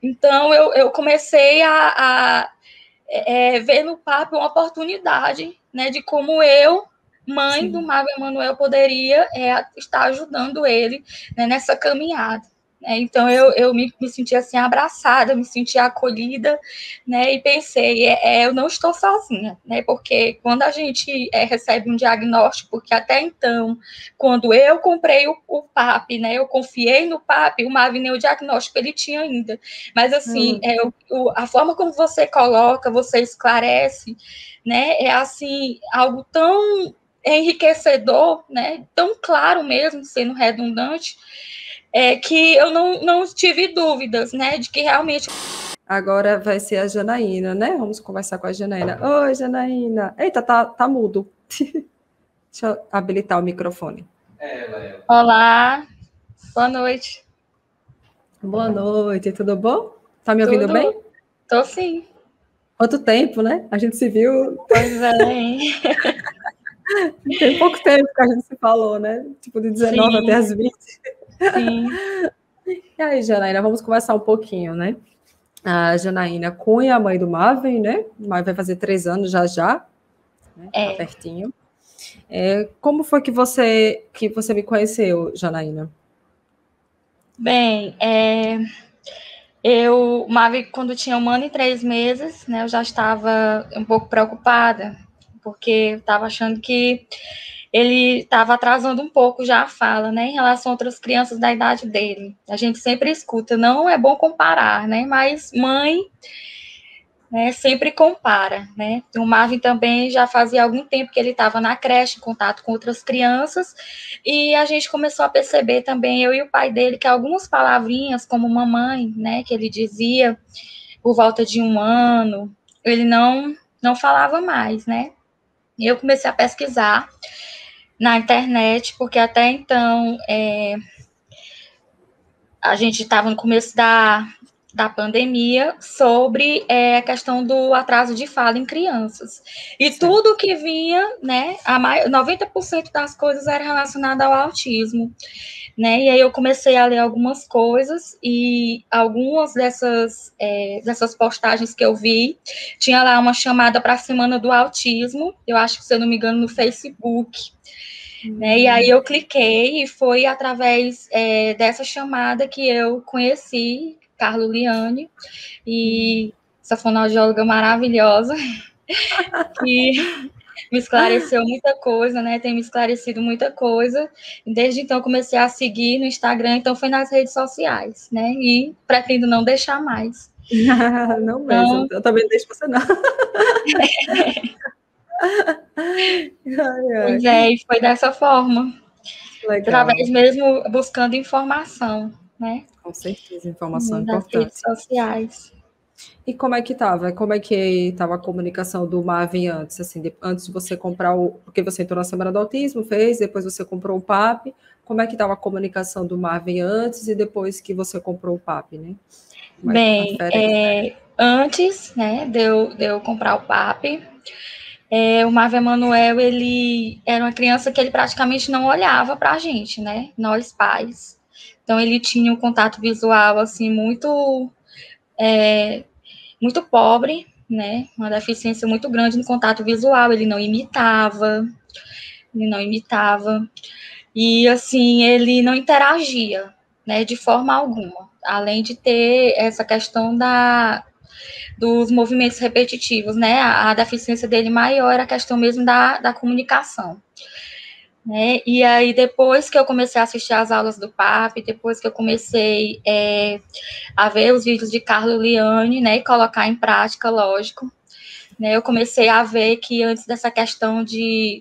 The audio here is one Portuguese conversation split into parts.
Então, eu comecei a ver no PAP uma oportunidade, né, de como eu, mãe do Sim. Mário Emanuel, poderia estar ajudando ele, né, nessa caminhada. Então, eu me senti assim, abraçada, me senti acolhida, né, e pensei, eu não estou sozinha, né, porque quando a gente recebe um diagnóstico, porque até então, quando eu comprei o PAP, né, eu confiei no PAP, o Marvin nem o diagnóstico ele tinha ainda, mas assim, a forma como você coloca, você esclarece, né, é assim, algo tão enriquecedor, né, tão claro mesmo, sendo redundante, que eu não tive dúvidas, né, de que realmente... Agora vai ser a Janaína, né? Vamos conversar com a Janaína. Oi, Janaína. Eita, tá mudo. Deixa eu habilitar o microfone. Olá, boa noite. Boa noite, tudo bom? Tá me ouvindo Tudo? bem? Tô sim. Quanto tempo, né? A gente se viu. Pois é, hein? Tem pouco tempo que a gente se falou, né? Tipo, de 19 até Sim, as 20. sim. E aí, Janaína, vamos conversar um pouquinho, né? A Janaína Cunha, a mãe do Marvin, né? O Marvin vai fazer 3 anos já, né? Tá pertinho. Como foi que você me conheceu, Janaína? Bem, Mavi, quando tinha 1 ano e 3 meses, né, eu já estava um pouco preocupada, porque eu estava achando que ele estava atrasando um pouco já a fala, né, em relação a outras crianças da idade dele. A gente sempre escuta, não é bom comparar, né, mas mãe, né, sempre compara, né. O Marvin também já fazia algum tempo que ele estava na creche, em contato com outras crianças, e a gente começou a perceber também, eu e o pai dele, que algumas palavrinhas, como mamãe, né, que ele dizia por volta de 1 ano, ele não falava mais, né. E eu comecei a pesquisar na internet, porque até então a gente estava no começo da pandemia, sobre a questão do atraso de fala em crianças. E Certo. tudo que vinha, né, 90% das coisas era relacionado ao autismo, né, e aí eu comecei a ler algumas coisas, e algumas dessas postagens que eu vi, tinha lá uma chamada para a Semana do Autismo, eu acho que, se eu não me engano, no Facebook, né? E aí eu cliquei, e foi através dessa chamada que eu conheci Carlo Liane, e essa fonoaudióloga maravilhosa, que me esclareceu muita coisa, né? Tem me esclarecido muita coisa. Desde então comecei a seguir no Instagram, então foi nas redes sociais, né? E pretendo não deixar mais. Não mesmo, Então, eu também não deixo você não. Ai, pois ai, e foi dessa forma, através legal. mesmo buscando informação, né? Com certeza, informação é Das redes importante. sociais. E como é que estava? Como é que estava a comunicação do Marvin antes, assim, antes de você comprar porque você entrou na Semana do Autismo, fez, depois você comprou o PAP, como é que estava a comunicação do Marvin antes e depois que você comprou o PAP, né? Como é que a Bem, diferença? antes, né, de eu comprar o PAP, o Marvin Emanuel, ele era uma criança que ele praticamente não olhava para a gente, né, nós pais. Então, ele tinha um contato visual, assim, muito pobre, né, uma deficiência muito grande no contato visual, ele não imitava, e, assim, ele não interagia, né, de forma alguma, além de ter essa questão dos movimentos repetitivos, né? A deficiência dele maior era a questão mesmo da comunicação. Né? E aí, depois que eu comecei a assistir às aulas do PAP, depois que eu comecei a ver os vídeos de Carlo Liane, né, e colocar em prática, lógico, né, eu comecei a ver que antes dessa questão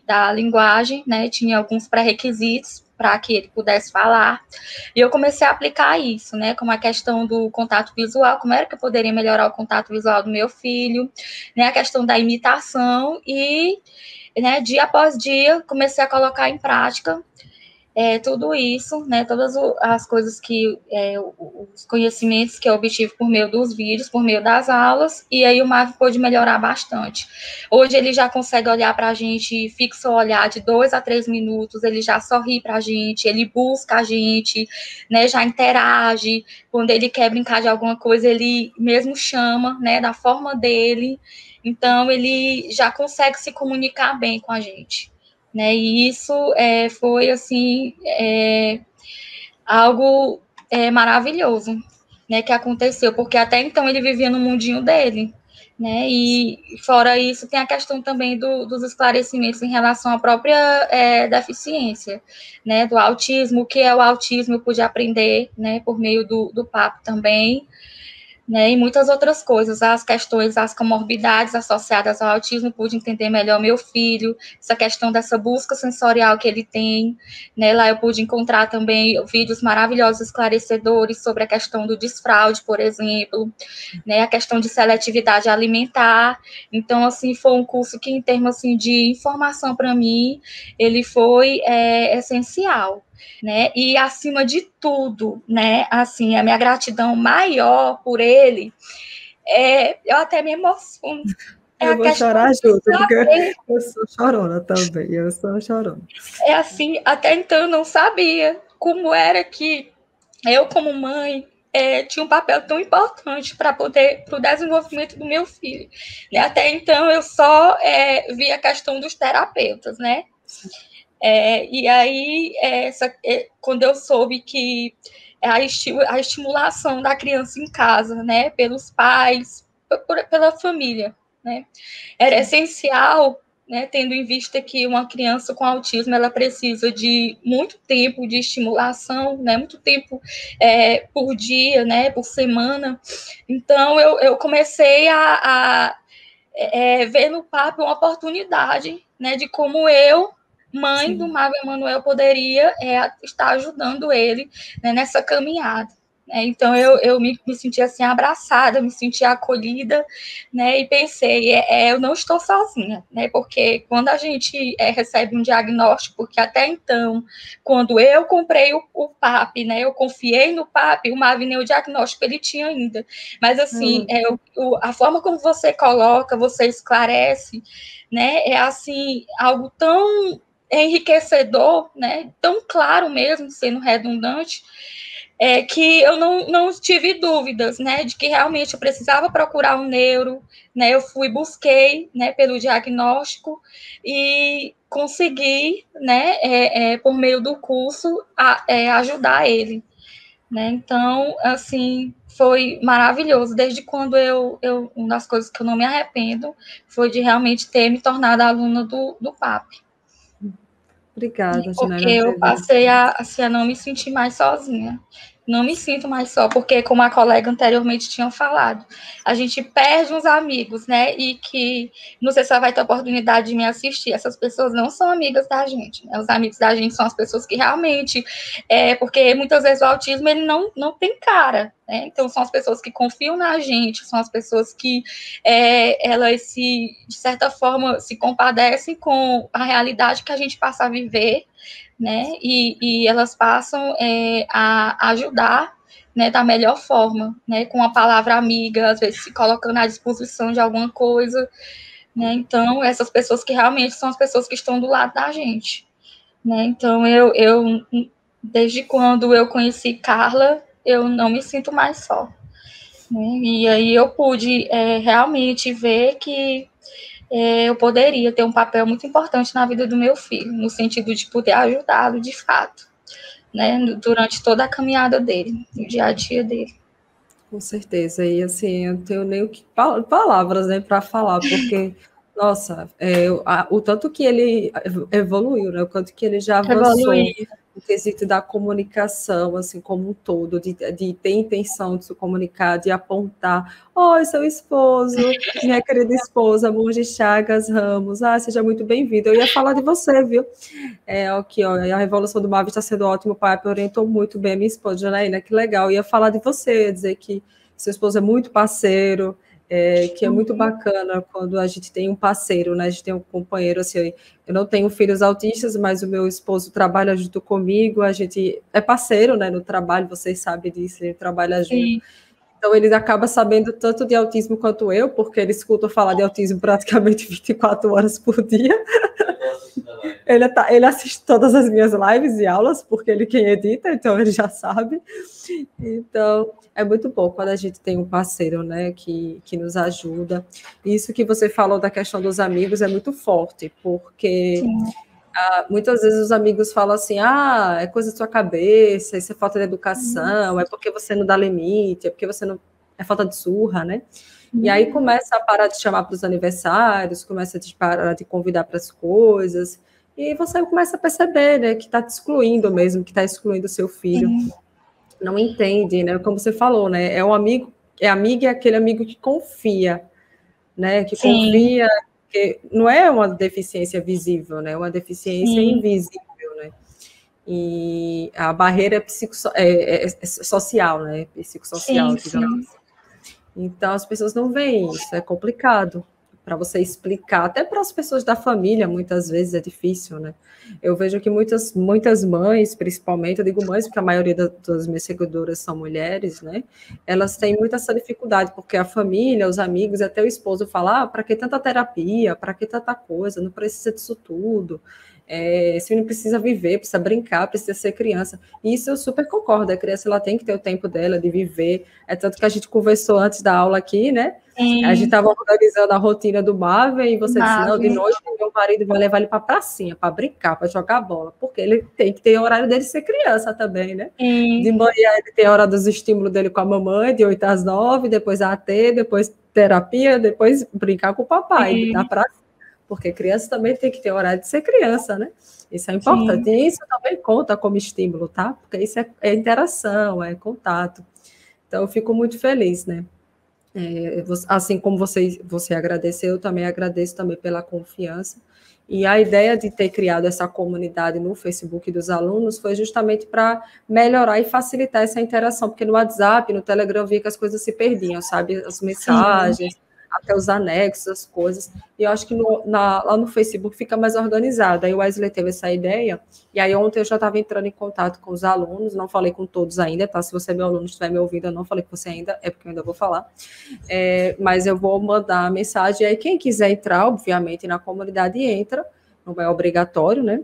da linguagem, né, tinha alguns pré-requisitos para que ele pudesse falar, e eu comecei a aplicar isso, né, como a questão do contato visual, como era que eu poderia melhorar o contato visual do meu filho, né, a questão da imitação, e, né, dia após dia, comecei a colocar em prática tudo isso, né, todas as coisas os conhecimentos que eu obtive por meio dos vídeos, por meio das aulas, e aí o Marvin pôde melhorar bastante. Hoje ele já consegue olhar para a gente, fixa o olhar de 2 a 3 minutos, ele já sorri para a gente, ele busca a gente, né, já interage, quando ele quer brincar de alguma coisa, ele mesmo chama, né, da forma dele, então ele já consegue se comunicar bem com a gente. Né, e isso foi assim algo maravilhoso, né, que aconteceu, porque até então ele vivia no mundinho dele, né, e fora isso tem a questão também dos esclarecimentos em relação à própria deficiência, né, do autismo, o que é o autismo eu pude aprender, né, por meio do papo também, né, e muitas outras coisas, as questões, as comorbidades associadas ao autismo, pude entender melhor meu filho, essa questão dessa busca sensorial que ele tem, né, lá eu pude encontrar também vídeos maravilhosos, esclarecedores sobre a questão do desfraude, por exemplo, né, a questão de seletividade alimentar, então, assim, foi um curso que, em termos, assim, de informação para mim, ele foi essencial, né, e acima de tudo, né, assim, a minha gratidão maior por ele, eu até me emociono, Eu a vou questão chorar de junto, porque saber, eu sou chorona também, eu sou chorona. assim, até então eu não sabia como era que eu, como mãe, tinha um papel tão importante para o desenvolvimento do meu filho, né, até então eu só via a questão dos terapeutas, né, e aí, quando eu soube que a estimulação da criança em casa, né, pelos pais, pela família, né, era essencial, né, tendo em vista que uma criança com autismo ela precisa de muito tempo de estimulação, né, muito tempo por dia, né, por semana. Então, eu comecei a ver no papo uma oportunidade, né, de como eu, mãe do Marvin Emanuel, poderia estar ajudando ele, né, nessa caminhada. Então, eu me senti assim, abraçada, me senti acolhida, né, e pensei, eu não estou sozinha, né, porque quando a gente recebe um diagnóstico, porque até então, quando eu comprei o PAP, né, eu confiei no PAP, o Marvin nem o diagnóstico ele tinha ainda, mas assim, a forma como você coloca, você esclarece, né, é assim, algo tão enriquecedor, né, tão claro mesmo, sendo redundante, que eu não tive dúvidas, né, de que realmente eu precisava procurar um neuro, né, eu busquei, né, pelo diagnóstico e consegui, né, por meio do curso, ajudar ele, né, então, assim, foi maravilhoso, desde quando uma das coisas que eu não me arrependo foi de realmente ter me tornado aluna do PAP. Obrigada, Porque Janaína. eu passei assim, a não me sentir mais sozinha. Não me sinto mais só, porque, como a colega anteriormente tinha falado, a gente perde uns amigos, né? E que, não sei se ela vai ter a oportunidade de me assistir, essas pessoas não são amigas da gente, né? Os amigos da gente são as pessoas que realmente, porque muitas vezes o autismo, ele não tem cara, né? Então, são as pessoas que confiam na gente, são as pessoas que elas de certa forma, se compadecem com a realidade que a gente passa a viver, né, e elas passam a ajudar, né, da melhor forma, né, com a palavra amiga, às vezes se colocando à disposição de alguma coisa, né, então essas pessoas que realmente são as pessoas que estão do lado da gente, né, então eu desde quando eu conheci Carla, eu não me sinto mais só, né, e aí eu pude realmente ver que eu poderia ter um papel muito importante na vida do meu filho, no sentido de poder ajudá-lo de fato, né, durante toda a caminhada dele, no dia a dia dele. Com certeza, e assim, eu não tenho nem palavras, né, para falar, porque, nossa, o tanto que ele evoluiu, né, o quanto que ele já avançou no quesito da comunicação, assim, como um todo, de ter intenção de se comunicar, de apontar, oi, seu esposo, minha querida esposa, Monge Chagas Ramos, seja muito bem-vindo. Eu ia falar de você, viu? Aqui, ó, a Revolução do Marvin está sendo ótimo, o pai orientou muito bem a minha esposa, Janaína, que legal. Eu ia falar de você, ia dizer que seu esposo é muito parceiro, que é muito bacana quando a gente tem um parceiro, né? A gente tem um companheiro, assim, eu não tenho filhos autistas, mas o meu esposo trabalha junto comigo, a gente é parceiro, né, no trabalho, vocês sabem disso, ele trabalha junto. Sim. Então, ele acaba sabendo tanto de autismo quanto eu, porque ele escuta falar de autismo praticamente 24 horas por dia. Ele assiste todas as minhas lives e aulas, porque ele quem edita, então ele já sabe. Então, é muito bom quando a gente tem um parceiro, né, que nos ajuda. Isso que você falou da questão dos amigos é muito forte, porque muitas vezes os amigos falam assim, é coisa da sua cabeça, isso é falta de educação, é porque você não dá limite, é porque você não... é falta de surra, né? E aí começa a parar de chamar para os aniversários, começa a parar de convidar para as coisas, e você começa a perceber, né, que está te excluindo mesmo, que está excluindo o seu filho. Não entende, né? Como você falou, né? É um amigo, amigo é aquele amigo que confia, né? Que confia, que não é uma deficiência visível, né? É uma deficiência invisível, né? E a barreira é social, né? Psicossocial, digamos assim. Então, as pessoas não veem isso, é complicado para você explicar, até para as pessoas da família, muitas vezes é difícil, né? Eu vejo que muitas mães, principalmente, eu digo mães, porque a maioria das minhas seguidoras são mulheres, né? Elas têm muita essa dificuldade, porque a família, os amigos, até o esposo falam, para que tanta terapia, para que tanta coisa, não precisa disso tudo. Esse menino precisa viver, precisa brincar, precisa ser criança. E isso eu super concordo, a criança ela tem que ter o tempo dela de viver. É tanto que a gente conversou antes da aula aqui, né? A gente estava organizando a rotina do Marvin e você disse, não, de noite meu marido vai levar ele para a pracinha, para brincar, para jogar bola, porque ele tem que ter o horário dele ser criança também, né? De manhã ele tem a hora dos estímulos dele com a mamãe, de 8 às 9, depois AT, depois terapia, depois brincar com o papai, na praça, porque criança também tem que ter horário de ser criança, né? Isso é importante. E isso também conta como estímulo, tá? Porque isso é interação, é contato. Então, eu fico muito feliz, né? Assim como você agradeceu, eu também agradeço também pela confiança. E a ideia de ter criado essa comunidade no Facebook dos alunos foi justamente para melhorar e facilitar essa interação, porque no WhatsApp, no Telegram, eu via que as coisas se perdiam, sabe? As mensagens, até os anexos, as coisas. E eu acho que lá no Facebook fica mais organizado. Aí o Wesley teve essa ideia, e aí ontem eu já estava entrando em contato com os alunos, não falei com todos ainda, tá? Se você é meu aluno, estiver me ouvindo, eu não falei com você ainda, é porque eu ainda vou falar. Mas eu vou mandar a mensagem, e aí quem quiser entrar, obviamente, na comunidade entra, não é obrigatório, né?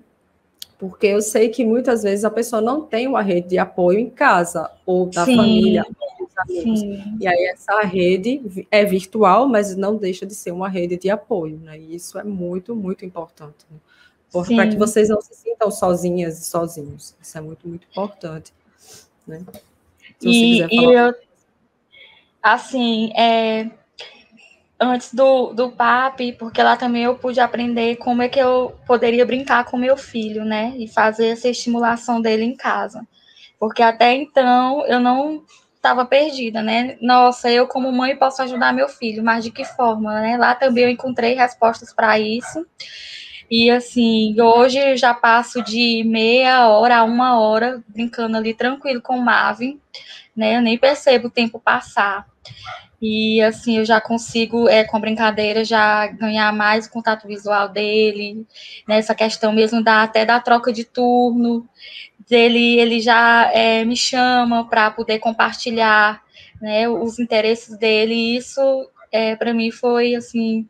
Porque eu sei que muitas vezes a pessoa não tem uma rede de apoio em casa, ou da família, ou dos amigos. E aí essa rede é virtual, mas não deixa de ser uma rede de apoio, né? E isso é muito, muito importante, né? Para que vocês não se sintam sozinhas e sozinhos. Isso é muito, muito importante, né? Se você quiser falar. Assim, antes do PAP, porque lá também eu pude aprender como é que eu poderia brincar com meu filho, né? E fazer essa estimulação dele em casa. Porque até então eu não estava perdida, né? Nossa, eu como mãe posso ajudar meu filho, mas de que forma, né? Lá também eu encontrei respostas para isso. E assim, hoje eu já passo de meia hora a 1 hora brincando ali tranquilo com o Marvin, né? Eu nem percebo o tempo passar. E assim, eu já consigo, com brincadeira, já ganhar mais o contato visual dele, nessa questão mesmo até da troca de turno. Ele já me chama para poder compartilhar, né, os interesses dele, e isso para mim foi assim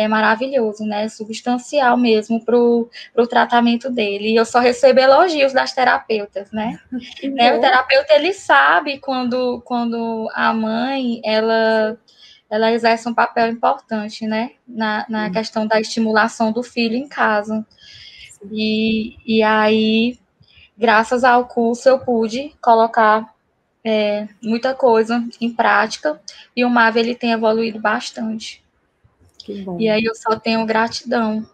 maravilhoso, né, substancial mesmo para o tratamento dele. E eu só recebo elogios das terapeutas, né? O terapeuta ele sabe quando a mãe ela exerce um papel importante, né, na questão da estimulação do filho em casa. E aí, graças ao curso, eu pude colocar muita coisa em prática, e o MAV ele tem evoluído bastante. Que bom. E aí eu só tenho gratidão.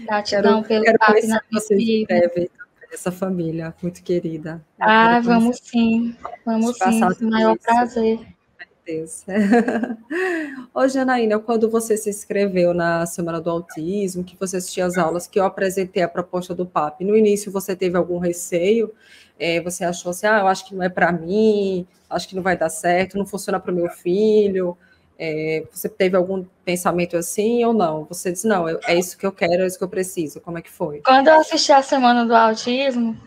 Gratidão pelo quero PAP conhecer na minha vocês em vida. breve, essa família muito querida. Vamos sim, com o maior prazer. Deus. Ô, Janaína, quando você se inscreveu na Semana do Autismo, que você assistiu às aulas, que eu apresentei a proposta do PAP, no início você teve algum receio? Você achou assim, eu acho que não é para mim, acho que não vai dar certo, não funciona para o meu filho. Você teve algum pensamento assim ou não? Você disse, não, é isso que eu quero, é isso que eu preciso. Como é que foi? Quando eu assisti a Semana do Autismo,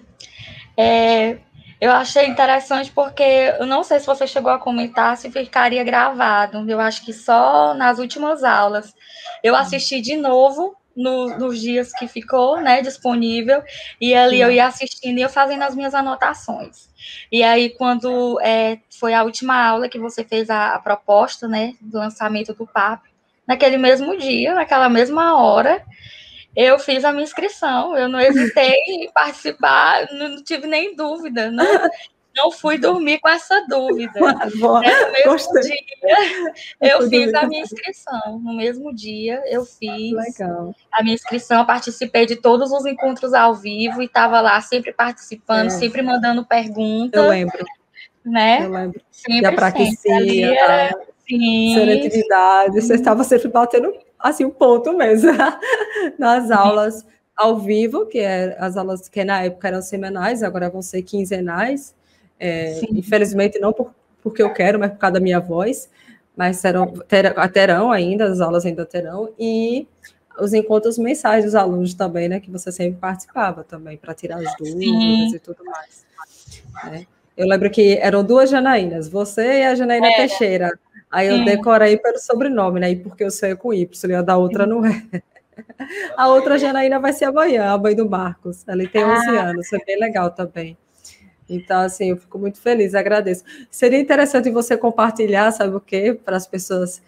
eu achei interessante porque eu não sei se você chegou a comentar se ficaria gravado. Eu acho que só nas últimas aulas. Eu assisti de novo nos dias que ficou, né, disponível, e ali eu ia assistindo e eu fazendo as minhas anotações. E aí, quando foi a última aula que você fez a proposta, né, do lançamento do PAP, naquele mesmo dia, naquela mesma hora, eu fiz a minha inscrição, eu não hesitei em participar, não tive nem dúvida, não fui dormir com essa dúvida. Boa, No mesmo gostei. dia, eu fiz a minha inscrição. No mesmo dia, eu fiz a minha inscrição, participei de todos os encontros ao vivo e estava lá sempre participando, sempre mandando perguntas. Eu lembro. Né? Eu lembro. Sempre, e a praxia, a seletividade, você estava sempre batendo assim um ponto mesmo nas aulas ao vivo, que as aulas que na época eram semanais, agora vão ser quinzenais. Infelizmente não porque eu quero, mas por causa da minha voz, mas terão ainda, as aulas ainda terão, e os encontros mensais dos alunos também, né, que você sempre participava também, para tirar as dúvidas e tudo mais. Né? Eu lembro que eram duas Janaínas, você e a Janaína Teixeira. Aí eu decorei pelo sobrenome, né? E porque o seu é com Y, e a da outra não é. A outra Janaína vai ser amanhã, a mãe do Marcos. Ela tem 11 anos, foi bem legal também. Então, assim, eu fico muito feliz, agradeço. Seria interessante você compartilhar, sabe o quê? Para as pessoas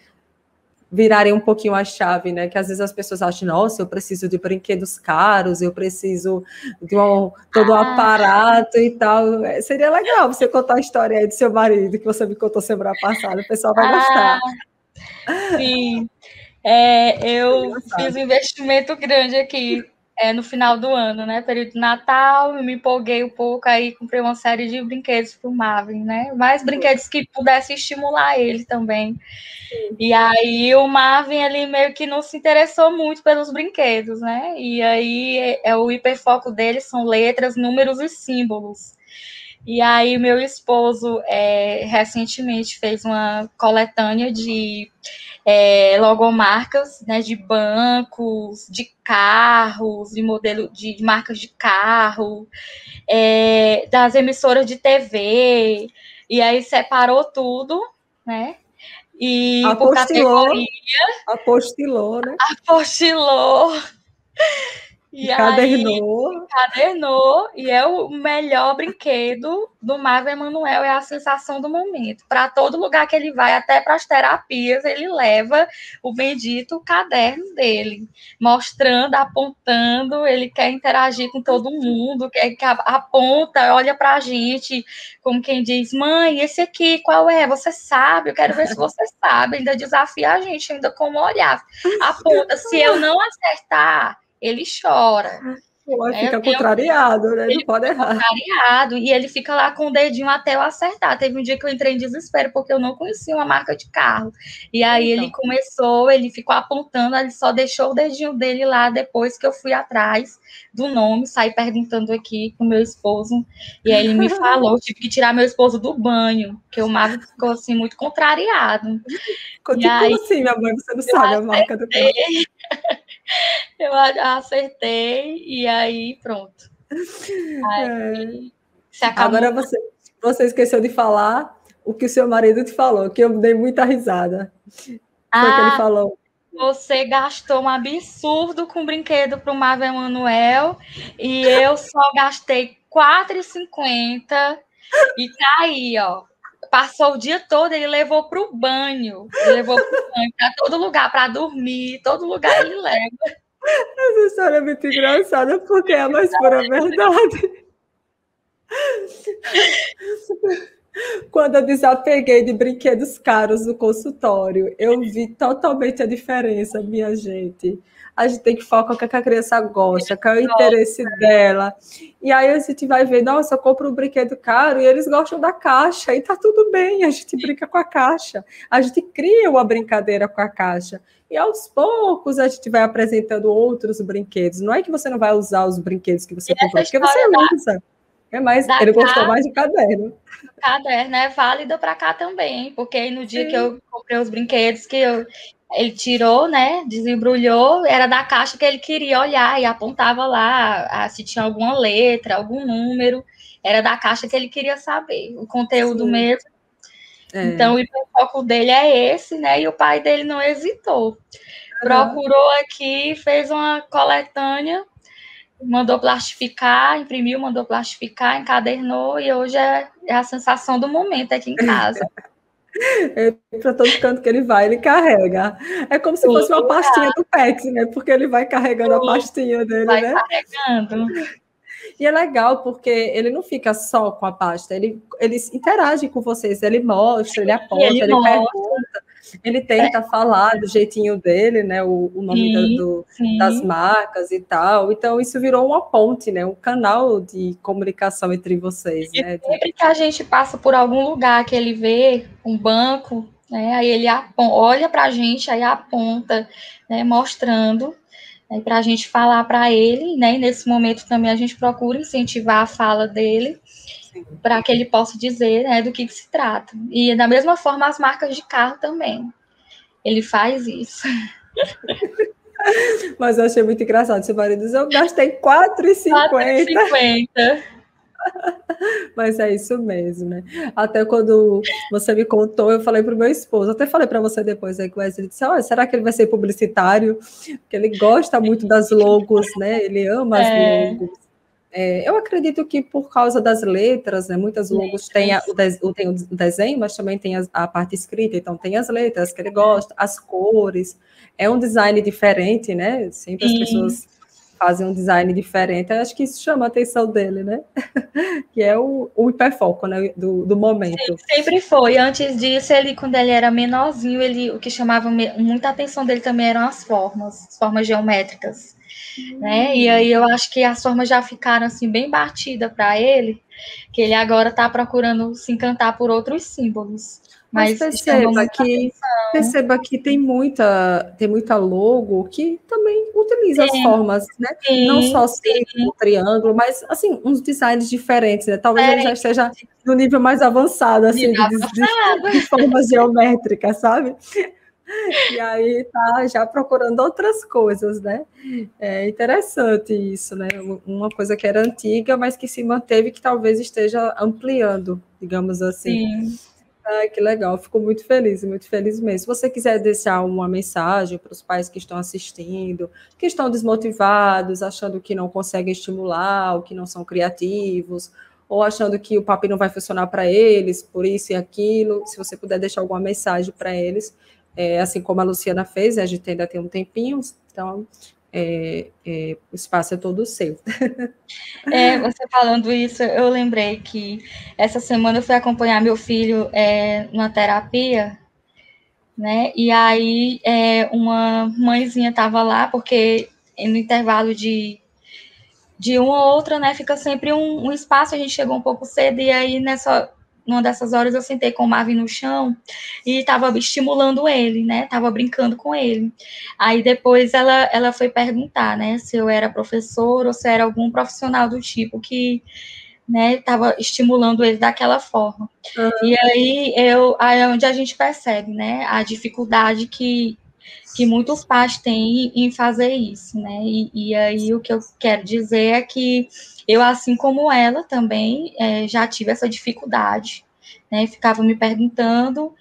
virarem um pouquinho a chave, né? Que às vezes as pessoas acham, nossa, eu preciso de brinquedos caros, eu preciso de todo um aparato e tal. Seria legal você contar a história aí do seu marido, que você me contou semana passada, o pessoal vai gostar. Sim, eu fiz um investimento grande aqui no final do ano, né? Período de Natal, eu me empolguei um pouco, aí comprei uma série de brinquedos para o Marvin, né? Mais brinquedos que pudessem estimular ele também. E aí o Marvin ele meio que não se interessou muito pelos brinquedos, né? E aí o hiperfoco dele são letras, números e símbolos. E aí meu esposo recentemente fez uma coletânea de logomarcas, né, de bancos, de carros, de modelo de marcas de carro, das emissoras de TV, e aí separou tudo, né? E por categoria. Apostilou, né? Apostilou. E encadernou. E é o melhor brinquedo do Marvel Emanuel, é a sensação do momento. Para todo lugar que ele vai, até para as terapias, ele leva o bendito caderno dele, mostrando, apontando, ele quer interagir com todo mundo, quer que aponta, olha para a gente, como quem diz, mãe, esse aqui, qual é? Você sabe? Eu quero ver se você sabe. Ainda desafia a gente, ainda como olhar. Aponta, se eu não acertar, ele chora. Fica contrariado, né? Não pode errar. Contrariado, e ele fica lá com o dedinho até eu acertar. Teve um dia que eu entrei em desespero, porque eu não conhecia uma marca de carro. E aí ele ficou apontando, ele só deixou o dedinho dele lá depois que eu fui atrás do nome, saí perguntando aqui com meu esposo, e aí ele me falou, tive que tirar meu esposo do banho, porque o Marvin ficou assim, muito contrariado. Tipo assim, minha mãe, você não sabe a marca do carro. Eu acertei e aí pronto. Aí, agora você esqueceu de falar o que o seu marido te falou, que eu dei muita risada. Foi que ele falou. Você gastou um absurdo com brinquedo para o Marvel Emanuel e eu só gastei R$4,50 e tá aí, ó. Passou o dia todo, ele levou para o banho. Ele levou para o banho, para todo lugar, para dormir, todo lugar ele leva. Essa história é muito engraçada, porque é a mais pura verdade. Quando eu desapeguei de brinquedos caros no consultório, eu vi totalmente a diferença, minha gente. A gente tem que focar no que a criança gosta, qual é o interesse dela. E aí a gente vai ver, nossa, eu compro um brinquedo caro e eles gostam da caixa, e tá tudo bem, a gente brinca com a caixa. A gente cria uma brincadeira com a caixa. E aos poucos a gente vai apresentando outros brinquedos. Não é que você não vai usar os brinquedos que você comprou, porque você usa. Mas Da ele gostou mais de caderno. caderno é válida para cá também, porque aí no dia que eu comprei os brinquedos ele tirou, né, desembrulhou, era da caixa que ele queria olhar e apontava lá se tinha alguma letra, algum número, era da caixa que ele queria saber, o conteúdo Sim. mesmo. Então, o hiperfoco dele é esse, né, e o pai dele não hesitou. Procurou aqui, fez uma coletânea, mandou plastificar, imprimiu, mandou plastificar, encadernou, e hoje é a sensação do momento aqui em casa. Para todo canto que ele vai, ele carrega. É como se fosse uma pastinha do Pex, né? Porque ele vai carregando a pastinha dele, vai né? carregando. E é legal porque ele não fica só com a pasta, ele interage com vocês, ele mostra, ele aponta, ele pergunta, ele tenta falar do jeitinho dele, né? O nome das marcas e tal. Então, isso virou uma ponte, né? Um canal de comunicação entre vocês, E né? sempre que a gente passa por algum lugar que ele vê um banco, né? Aí ele olha para a gente, aí aponta, né? Mostrando. Para a gente falar para ele, né? E nesse momento também a gente procura incentivar a fala dele para que ele possa dizer, né, do que se trata. E da mesma forma as marcas de carro também. Ele faz isso. Mas eu achei muito engraçado. Seu marido diz, eu gastei R$4,50. Mas é isso mesmo, né? Até quando você me contou, eu falei para o meu esposo, até falei para você depois aí que o Wesley disse, olha, será que ele vai ser publicitário? Porque ele gosta muito das logos, né? Ele ama as logos. Eu acredito que por causa das letras, né? Muitas logos têm tem o desenho, mas também tem a parte escrita, então tem as letras que ele gosta, as cores. É um design diferente, né? Sempre as pessoas fazem um design diferente. Eu acho que isso chama a atenção dele, né? Que é o hiperfoco, né? Do momento. Sim, sempre foi. Antes disso, quando ele era menorzinho, o que chamava muita atenção dele também eram as formas geométricas. Né? E aí eu acho que as formas já ficaram assim bem batidas para ele, que ele agora está procurando se encantar por outros símbolos. Mas perceba que tem muita logo que também utiliza as formas, né? Não só círculo, triângulo, mas assim, uns designs diferentes, né? Talvez ele já esteja no nível mais avançado, assim, de formas geométricas, sabe? E aí tá já procurando outras coisas, né? É interessante isso, né? Uma coisa que era antiga, mas que se manteve, que talvez esteja ampliando, digamos assim. Sim. Ai, que legal, fico muito feliz mesmo. Se você quiser deixar uma mensagem para os pais que estão assistindo, que estão desmotivados, achando que não conseguem estimular, ou que não são criativos, ou achando que o papo não vai funcionar para eles, por isso e aquilo, se você puder deixar alguma mensagem para eles, assim como a Luciana fez, a gente ainda tem um tempinho, então o espaço é todo seu. Você falando isso, eu lembrei que essa semana eu fui acompanhar meu filho numa terapia, né? E aí uma mãezinha estava lá, porque no intervalo de uma ou outra, né? Fica sempre um espaço, a gente chegou um pouco cedo, e aí numa dessas horas eu sentei com o Marvin no chão e estava estimulando ele, né? Tava brincando com ele. Aí depois ela foi perguntar, né? Se eu era professor ou se era algum profissional do tipo que, né? Tava estimulando ele daquela forma. E aí é onde a gente percebe, né? A dificuldade que muitos pais têm em fazer isso, né? E aí o que eu quero dizer é que eu, assim como ela, também já tive essa dificuldade, né? Ficava me perguntando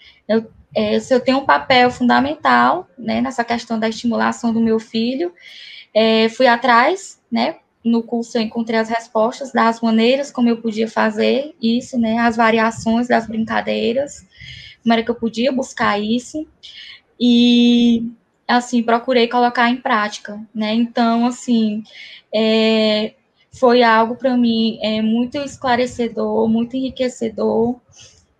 se eu tenho um papel fundamental, né, nessa questão da estimulação do meu filho. Fui atrás, né? No curso eu encontrei as respostas das maneiras como eu podia fazer isso, né? As variações das brincadeiras, como era que eu podia buscar isso. E assim, procurei colocar em prática, né? Então, assim, foi algo para mim muito esclarecedor, muito enriquecedor,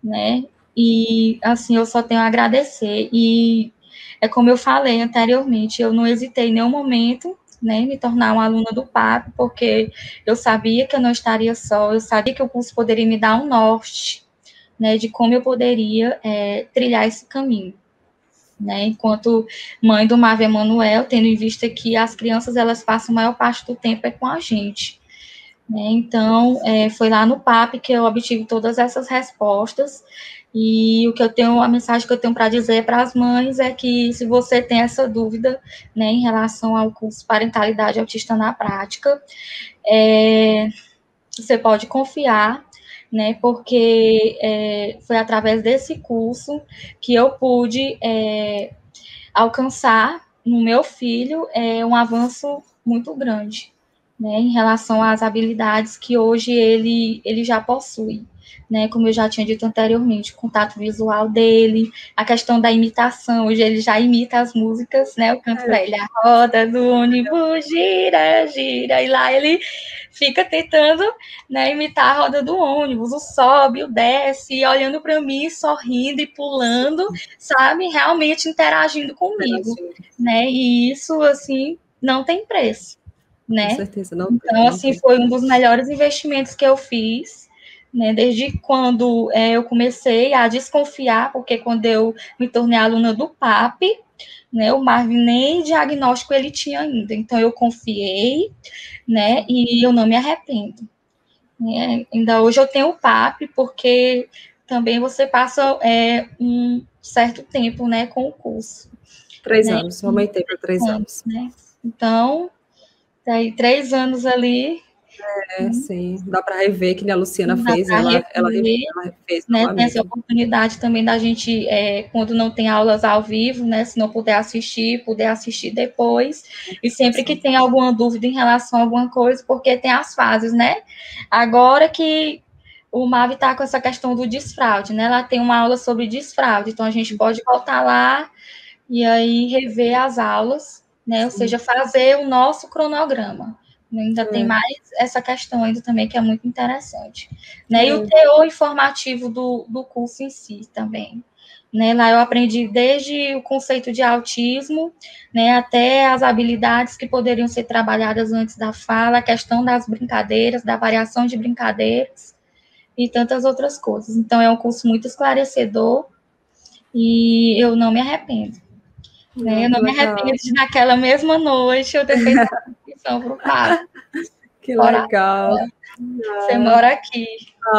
né? E, assim, eu só tenho a agradecer. E é como eu falei anteriormente, eu não hesitei em nenhum momento, né, me tornar uma aluna do PAP, porque eu sabia que eu não estaria só, eu sabia que o curso poderia me dar um norte, né, de como eu poderia trilhar esse caminho. Né, enquanto mãe do Marvel Emanuel, tendo em vista que as crianças elas passam a maior parte do tempo com a gente, né? Então, foi lá no PAP que eu obtive todas essas respostas. E a mensagem que eu tenho para dizer para as mães é que se você tem essa dúvida, né, em relação ao curso Parentalidade Autista na Prática, você pode confiar, né, porque foi através desse curso que eu pude alcançar no meu filho um avanço muito grande, né, em relação às habilidades que hoje ele já possui, né, como eu já tinha dito anteriormente, o contato visual dele, a questão da imitação, hoje ele já imita as músicas, né, eu canto para ele, a roda do ônibus gira, gira, e lá ele fica tentando, né, imitar a roda do ônibus, o sobe, o desce, olhando para mim, sorrindo e pulando, sabe, realmente interagindo comigo, né, e isso, assim, não tem preço, né? Com certeza, não tem. Então, assim, foi um dos melhores investimentos que eu fiz, né? Desde quando eu comecei a desconfiar, porque quando eu me tornei aluna do PAP, né, o Marvin nem diagnóstico ele tinha ainda. Então, eu confiei, né, e eu não me arrependo. Né? Ainda hoje eu tenho o PAP, porque também você passa um certo tempo, né, com o curso. 3 né? anos, aumentei para 3 anos. Né? Então, daí 3 anos ali. Sim, dá para rever, que nem a Luciana Dá fez, para ela rever, fez né? Tem essa novamente. oportunidade também da gente, quando não tem aulas ao vivo, né? Se não puder assistir depois. E sempre que tem alguma dúvida em relação a alguma coisa, porque tem as fases, né? Agora que o MAV está com essa questão do desfraude, né? Ela tem uma aula sobre desfraude, então a gente pode voltar lá e aí rever as aulas, né? Ou seja, fazer o nosso cronograma. Ainda tem mais essa questão ainda também que é muito interessante. Né? E o teor informativo do curso em si também. Né? Lá eu aprendi desde o conceito de autismo, né, até as habilidades que poderiam ser trabalhadas antes da fala, a questão das brincadeiras, da variação de brincadeiras e tantas outras coisas. Então, é um curso muito esclarecedor e eu não me arrependo. Né? Eu não me arrependo de, naquela mesma noite, eu ter feito a inscrição para o PAP. Que legal. Você mora aqui.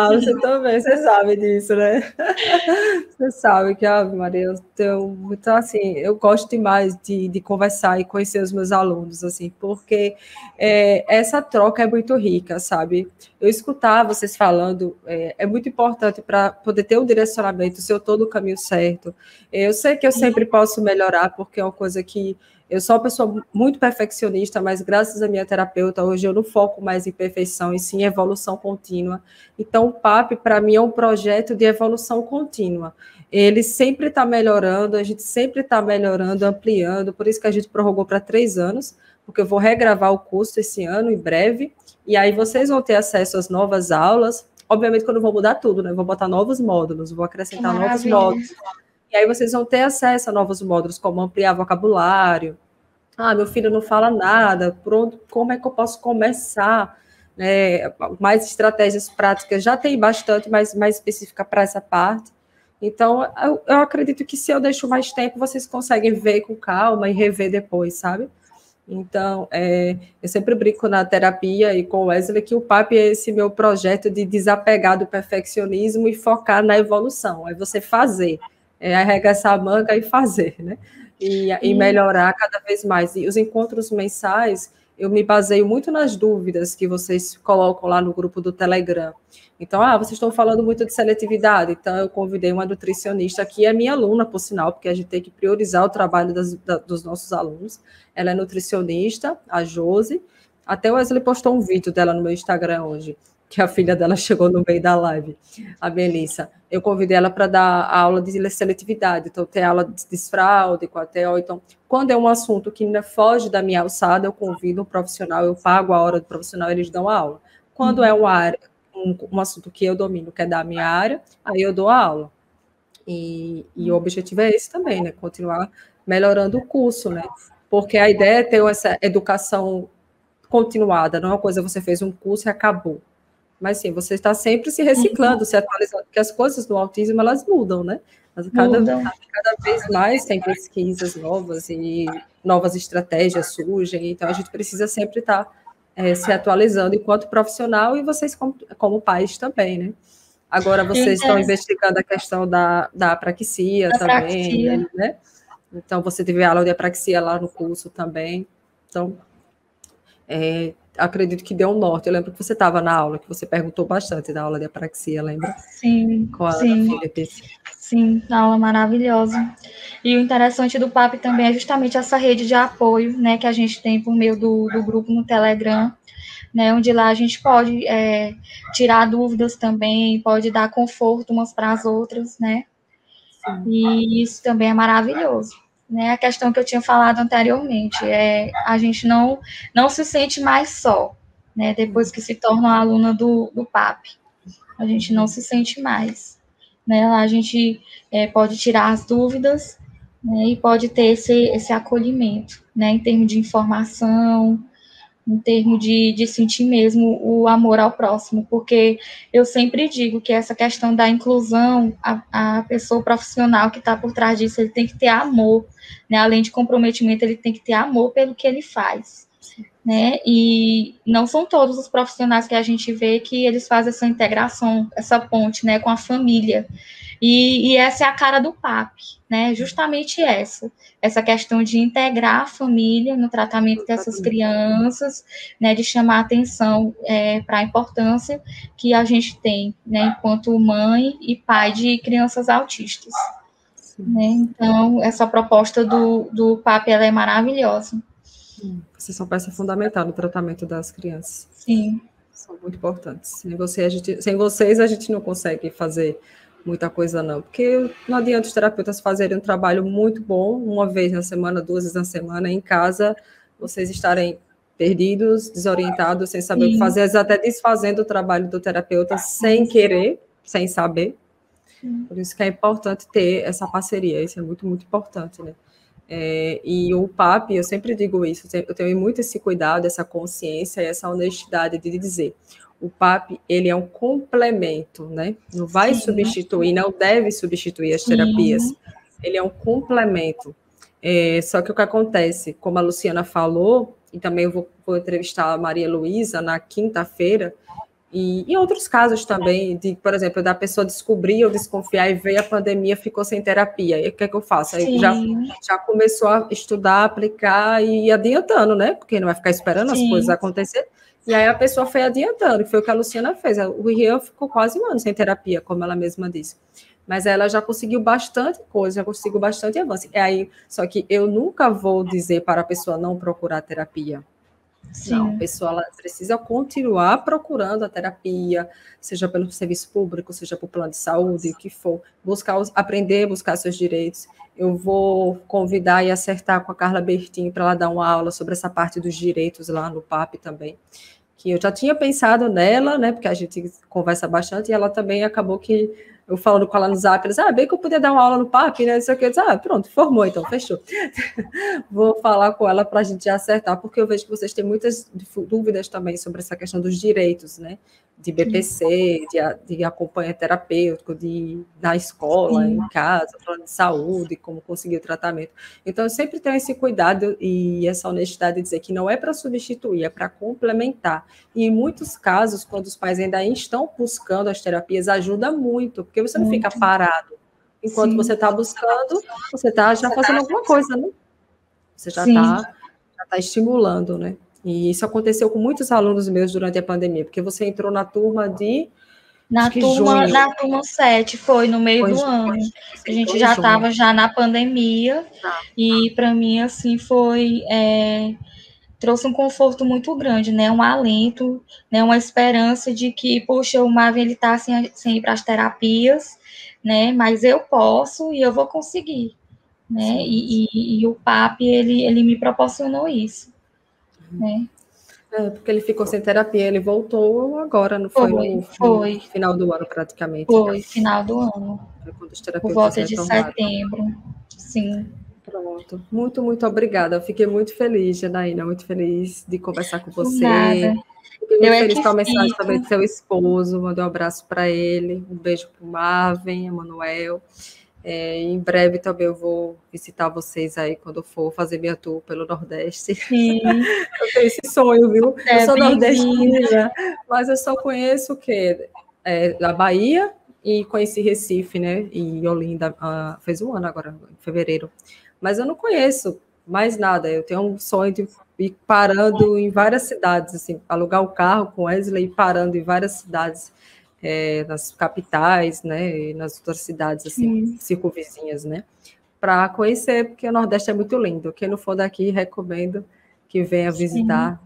Você também, você sabe disso, né? Você sabe que, Ave Maria, eu tenho muito, assim, eu gosto demais de conversar e conhecer os meus alunos, assim, porque essa troca é muito rica, sabe? Eu escutar vocês falando é muito importante para poder ter um direcionamento, se eu estou no caminho certo. Eu sei que eu sempre posso melhorar, porque é uma coisa que eu sou uma pessoa muito perfeccionista, mas graças à minha terapeuta, hoje eu não foco mais em perfeição, e sim em evolução contínua. Então, o PAP, para mim, é um projeto de evolução contínua. Ele sempre está melhorando, a gente sempre está melhorando, ampliando, por isso que a gente prorrogou para 3 anos, porque eu vou regravar o curso esse ano, em breve, e aí vocês vão ter acesso às novas aulas. Obviamente que eu não vou mudar tudo, né? Vou botar novos módulos, vou acrescentar novos módulos. E aí vocês vão ter acesso a novos módulos, como ampliar vocabulário. Meu filho não fala nada, pronto, como é que eu posso começar? Mais estratégias práticas, já tem bastante, mas mais específica para essa parte. Então, eu acredito que se eu deixo mais tempo, vocês conseguem ver com calma e rever depois, sabe? Então, eu sempre brinco na terapia e com o Wesley que o PAP é esse meu projeto de desapegar do perfeccionismo e focar na evolução. É você fazer, arregaçar a manga e fazer, né? E melhorar cada vez mais. E os encontros mensais, eu me baseio muito nas dúvidas que vocês colocam lá no grupo do Telegram. Então, vocês estão falando muito de seletividade, então eu convidei uma nutricionista, que é minha aluna, por sinal, porque a gente tem que priorizar o trabalho dos nossos alunos. Ela é nutricionista, a Josi. Até o Wesley postou um vídeo dela no meu Instagram hoje, que a filha dela chegou no meio da live, a Melissa. Eu convidei ela para dar aula de seletividade, então tem aula de desfraude com a TO. Então, quando é um assunto que ainda foge da minha alçada, eu convido um profissional, eu pago a hora do profissional, eles dão a aula. Quando é uma área, um assunto que eu domino, que é da minha área, aí eu dou a aula. E o objetivo é esse também, né? Continuar melhorando o curso, né? Porque a ideia é ter essa educação continuada, não é uma coisa que você fez um curso e acabou. Mas sim, você está sempre se reciclando, se atualizando, porque as coisas do autismo, elas mudam, né? Cada vez mais tem pesquisas novas e novas estratégias surgem, então a gente precisa sempre estar se atualizando enquanto profissional e vocês como pais também, né? Agora vocês estão investigando a questão da apraxia também, né? Então, você teve aula de apraxia lá no curso também. Então, acredito que deu um norte. Eu lembro que você estava na aula, que você perguntou bastante da aula de apraxia, lembra? Sim, sim, aula maravilhosa. E o interessante do PAP também é justamente essa rede de apoio, né, que a gente tem por meio do grupo no Telegram, né, onde lá a gente pode tirar dúvidas também, pode dar conforto umas para as outras, né? Sim. E isso também é maravilhoso. Né, a questão que eu tinha falado anteriormente é a gente não se sente mais só, né, depois que se torna uma aluna do PAP. A gente não se sente mais. Né, lá a gente pode tirar as dúvidas, né, e pode ter esse acolhimento, né, em termos de informação, em termos de sentir mesmo o amor ao próximo, porque eu sempre digo que essa questão da inclusão, a pessoa profissional que está por trás disso, ele tem que ter amor, né? Além de comprometimento, ele tem que ter amor pelo que ele faz, né? E não são todos os profissionais que a gente vê que eles fazem essa integração, essa ponte, né, com a família. E essa é a cara do PAP, né? Justamente essa questão de integrar a família no tratamento dessas crianças, né? De chamar atenção para a importância que a gente tem, né? Enquanto mãe e pai de crianças autistas. Né? Então, essa proposta do PAP ela é maravilhosa. Vocês são peça fundamental no tratamento das crianças. Sim. São muito importantes. Sem vocês, a gente não consegue fazer muita coisa, não. Porque não adianta os terapeutas fazerem um trabalho muito bom, uma vez na semana, 2 vezes na semana, em casa, vocês estarem perdidos, desorientados, sem saber o que fazer, até desfazendo o trabalho do terapeuta sem querer, sem saber. Por isso que é importante ter essa parceria, isso é muito, muito importante, né? E o PAP, eu sempre digo isso, eu tenho muito esse cuidado, essa consciência e essa honestidade de dizer, o PAP, ele é um complemento, né? Não vai substituir, não deve substituir as terapias, ele é um complemento. Só que o que acontece, como a Luciana falou, e também eu vou entrevistar a Maria Luísa na quinta-feira, e em outros casos também, por exemplo, da pessoa descobrir ou desconfiar e ver a pandemia, ficou sem terapia. E o que é que eu faço? Aí já começou a estudar, aplicar e ir adiantando, né? Porque não vai ficar esperando as coisas acontecerem. E aí a pessoa foi adiantando, que foi o que a Luciana fez. O Rian ficou quase 1 ano sem terapia, como ela mesma disse. Mas ela já conseguiu bastante coisa, já conseguiu bastante avanço. Só que eu nunca vou dizer para a pessoa não procurar terapia. Sim. Não, a pessoa ela precisa continuar procurando a terapia, seja pelo serviço público, seja por plano de saúde, o que for, aprender a buscar seus direitos. Eu vou convidar e acertar com a Carla Bertin para ela dar uma aula sobre essa parte dos direitos lá no PAP também, que eu já tinha pensado nela, né, porque a gente conversa bastante, e ela também acabou que eu falando com ela no Zap, ela bem que eu podia dar uma aula no PAP, né? Isso aqui, eu disse, pronto, formou, então, fechou. Vou falar com ela para a gente acertar, porque eu vejo que vocês têm muitas dúvidas também sobre essa questão dos direitos, né? De BPC, de acompanha terapêutico, na escola, em casa, plano de saúde, como conseguir o tratamento. Então, eu sempre tenho esse cuidado e essa honestidade de dizer que não é para substituir, é para complementar. E em muitos casos, quando os pais ainda estão buscando as terapias, ajuda muito, porque você não fica parado. Enquanto você está buscando, você está já fazendo alguma coisa, né? Você já está estimulando, né? E isso aconteceu com muitos alunos meus durante a pandemia, porque você entrou na turma de... Na turma 7, foi no meio do ano. A gente já estava já na pandemia, e para mim, assim, trouxe um conforto muito grande, né? Um alento, né? Uma esperança de que, poxa, o Marvin, ele está sem ir para as terapias, né? Mas eu posso e eu vou conseguir, né? E o PAP, ele me proporcionou isso, né? Porque ele ficou sem terapia, ele voltou agora, não foi no final do ano, praticamente. Foi, final do ano. Quando os terapeutas por volta de setembro, sim. Pronto. Muito, muito obrigada. Eu fiquei muito feliz, Janaína, muito feliz de conversar com você. Fiquei muito feliz com a mensagem também do seu esposo. Mandei um abraço para ele, um beijo para o Marvin, Emanuel. Em breve também eu vou visitar vocês aí quando eu for fazer minha tour pelo Nordeste. Sim. Eu tenho esse sonho, viu? Eu sou Bem-vinda. nordestina, mas eu só conheço o quê? Da Bahia e conheci Recife, né? E Olinda, fez um ano agora, em fevereiro. Mas eu não conheço mais nada. Eu tenho um sonho de ir parando em várias cidades, assim, alugar o carro com Wesley e parando em várias cidades, nas capitais, né? E nas outras cidades, assim, Sim. circunvizinhas, né? Para conhecer, porque o Nordeste é muito lindo. Quem não for daqui, recomendo que venha Sim. visitar.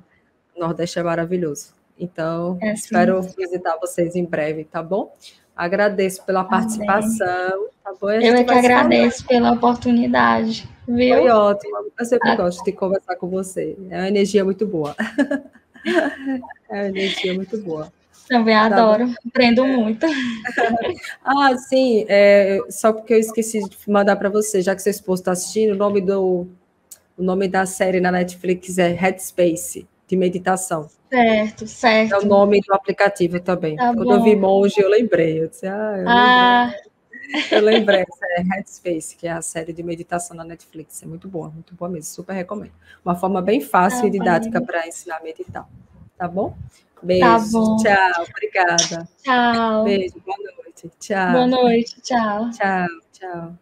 O Nordeste é maravilhoso. Então, É sim. espero visitar vocês em breve, tá bom? Agradeço pela Tá bem. participação, tá bom? E a Eu gente é que vai se falando. agradeço pela oportunidade, Foi viu? ótimo. Eu sempre gosto de conversar com você. É uma energia muito boa. É uma energia muito boa. Também Tá bom? adoro, aprendo muito. Ah, sim, só porque eu esqueci de mandar para você, já que seu esposo está assistindo, o nome da série na Netflix é Headspace, de meditação. Certo, É o certo. nome do aplicativo também. Tá Quando eu vi bom. monge, eu lembrei. Eu disse, eu lembrei. Ah, Eu lembrei, essa é Headspace, que é a série de meditação na Netflix. É muito boa mesmo, super recomendo. Uma forma bem fácil tá e didática bem. para ensinar a meditar. Tá bom? Tá Beijo, bom. tchau, obrigada. Tchau. Beijo, boa noite. Boa Tchau, noite. Tchau. tchau, tchau.